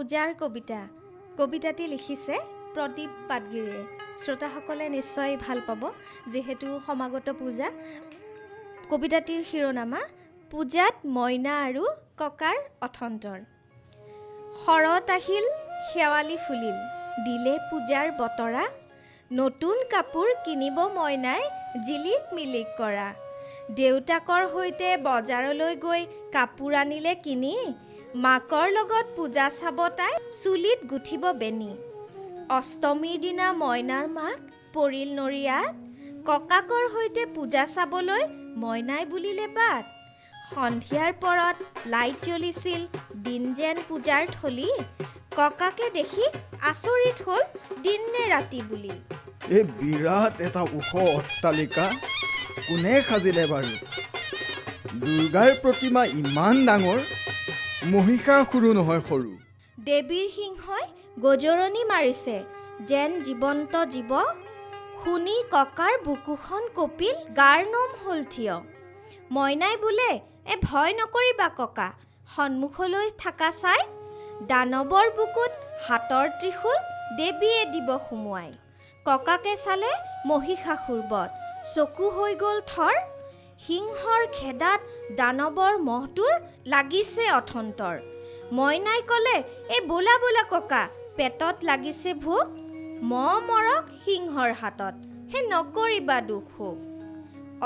পূজাৰ কবিতা। কবিতাটি লিখিছে প্ৰদীপ পাটগিৰিয়ে। শ্ৰোতাসকলে নিশ্চয় ভাল পাব যিহেতু সমাগত পূজা। কবিতাটিৰ শিৰোনামা পূজাত মইনা আৰু ককাৰ অথন্তৰ। শৰত আহিল শেৱালি ফুলিল, দিলে পূজাৰ বতৰা, নতুন কাপোৰ কিনিব মইনাই জিলিক মিলিক কৰা। দেউতাকৰ সৈতে বজাৰলৈ গৈ কাপোৰ আনিলে কিনি, মাকৰ লগত পূজা চাব তাই চুলিত গুঠিব বেনি। অষ্টমীৰ দিনা মইনাৰ মাক পৰিল নৰিয়াত, ককাকৰ সৈতে পূজা চাবলৈ মইনাই বুলিলে বাট। সন্ধিয়াৰ পৰত লাইট জ্বলিছিল, দিন যেন পূজাৰ থলি, ককাকে দেখি আচৰিত হ'ল দিন নে ৰাতি বুলি। এই বিৰাট এটা ওখ অট্টালিকা কোনে সাজিলে বাৰু? দুৰ্গাৰ প্ৰতিমা ইমান ডাঙৰ, মহিষাসুৰো নহয় সৰু। দেৱীৰ সিংহই গজৰণি মাৰিছে যেন জীৱন্ত জীৱ, শুনি ককাৰ বুকুখন কঁপিল, গাৰ নোম হ'ল থিয়। মইনাই বোলে ভয় নকৰিবা ককা, সন্মুখলৈ থাকা চাই, দানৱৰ বুকুত হাতৰ ত্ৰিশূল দেৱীয়ে দিব সুমুৱাই। ককাকে চালে মহিষাসুৰ বধ, চকু হৈ গ'ল থৰ, সিংহৰ খেদাত দানৱৰ মহটোৰ লাগিছে অথন্তৰ। মইনাই ক'লে বোলা বোলা ককা, পেটত লাগিছে ভোক, মৰক সিংহৰ হাতত, নকৰিবা দুখ শোক।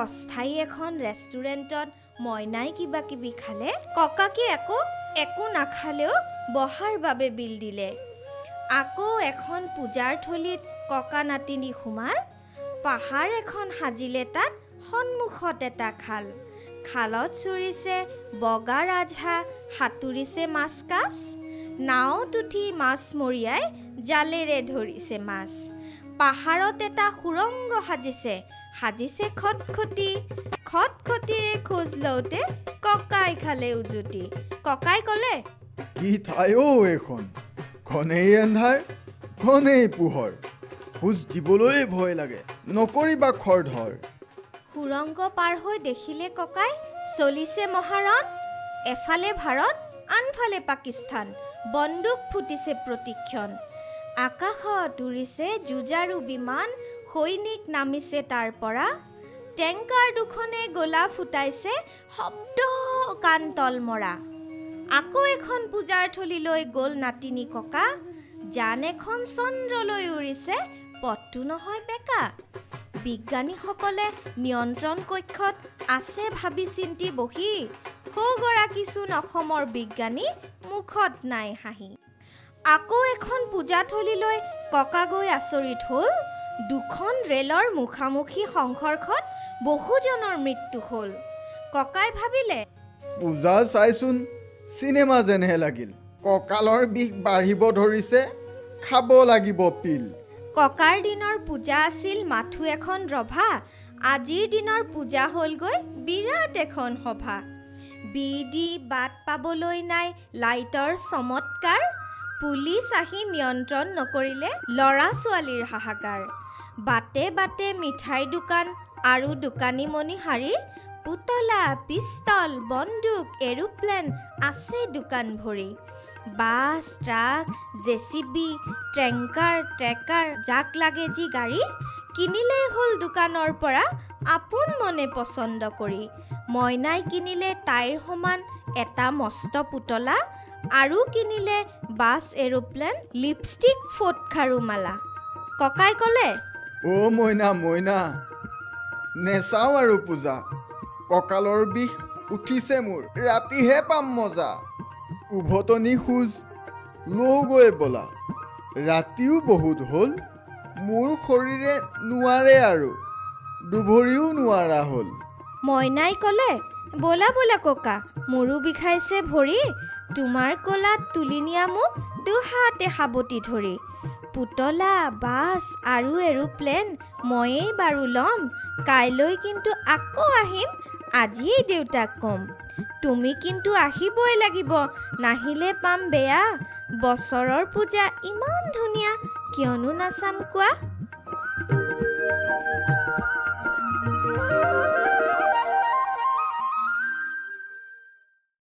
অস্থায়ী এখন ৰেষ্টুৰেণ্টত মইনাই কিবা কিবি খালে, ককাকে একো নাখালেও বহাৰ বাবে বিল দিলে। আকৌ এখন পূজাৰ থলীত ককা নাতিনি সোমাল, পাহাৰ এখন সাজিলে তাত সন্মুখত এটা খাল। খালত চৰিছে বগা ৰাজহাঁহ, সাঁতুৰিছে মাছ কাছ, নাৱত উঠি মাছ মৰিয়াই জালেৰে ধৰিছে মাছ। পাহাৰত এটা সুৰংগ সাজিছে খটখটিৰে খোজ লওঁতে ককাই খালে উজুতি। ককাই ক'লে কি ঠাই এইখন, ঘনেই এন্ধাৰ ঘনেই পোহৰ, খোজ দিবলৈ ভয় লাগে, নকৰিবা খৰধৰ। সুৰংগ পাৰ হৈ দেখিলে ককাই চলিছে মহাৰণ, এফালে ভাৰত আনফালে পাকিস্তান, বন্দুক ফুটিছে প্ৰতিক্ষণ। আকাশত উৰিছে যুঁজাৰু বিমান, সৈনিক নামিছে তাৰ পৰা, টেংকাৰ দুখনে গোলা ফুটাইছে, শব্দ কাণ তল মৰা। আকৌ এখন পূজাৰ থলীলৈ গ'ল নাতিনি ককা, জান এখন চন্দ্ৰলৈ উৰিছে, পথটো নহয় বেকা। বিজ্ঞানীসকলে নিয়ন্ত্ৰণ কক্ষত আছে ভাবি চিন্তি বহি, সৌগৰাকীচোন অসমৰ বিজ্ঞানী, মুখত নাই হাঁহি। আকৌ এখন পূজাথলীলৈ ককা গৈ আচৰিত হ'ল, দুখন ৰেলৰ মুখামুখি সংঘৰ্ষত বহুজনৰ মৃত্যু হ'ল। ককাই ভাবিলে পূজা চাইচোন চিনেমা যেনহে লাগিল, কঁকালৰ বিষ বাঢ়িব ধৰিছে, খাব লাগিব পিল। ককাৰ দিনৰ পূজা আছিল মাথো এখন ৰভা, আজিৰ দিনৰ পূজা হ'লগৈ বিৰাট এখন সভা। বিধি বাট পাবলৈ নাই লাইটৰ চমৎকাৰ, পুলিচ আহি নিয়ন্ত্ৰণ নকৰিলে ল'ৰা ছোৱালীৰ হাহাকাৰ। বাটে বাটে মিঠাই দোকান আৰু দোকানীমণি শাৰী, পুতলা পিষ্টল বন্দুক এৰোপ্লেন আছে দোকান ভৰি। বাছ ট্ৰাক জেচিবি ট্ৰেংকাৰ ট্ৰেকাৰ, যাক লাগে যি গাড়ী, কিনিলেই হ'ল দোকানৰ পৰা আপোন মনে পচন্দ কৰি। মইনাই কিনিলে তাইৰ সমান এটা মস্ত পুতলা, আৰু কিনিলে বাছ এৰোপ্লেন লিপষ্টিক ফোট খাৰু মালা। ককাই ক'লে মইনা মইনা, নেচাওঁ আৰু পূজা, কঁকালৰ বিষ উঠিছে মোৰ, ৰাতিহে পাম মজা। উভতনি খোজ লওঁগৈ বলা, ৰাতিও বহুত হ'ল, মোৰ শৰীৰে নোৱাৰে আৰু দুভৰিও নোৱাৰা হ'ল। মইনাই ক'লে বোলা বোলা ককা, মোৰো বিষাইছে ভৰি, তোমাৰ কোলাত তুলি নিয়া মোক দুহাতে সাবটি ধৰি। পুতলা বাছ আৰু এৰোপ্লেন ময়েই বাৰু ল'ম, কাইলৈ কিন্তু আকৌ আহিম, আজিয়েই দেউতাক ক'ম। তুমি কিন্তু আহিবই লাগিব, নাহিলে পাম বেয়া, বছৰৰ পূজা ইমান ধুনীয়া, কিয়নো নাচাম কোৱা।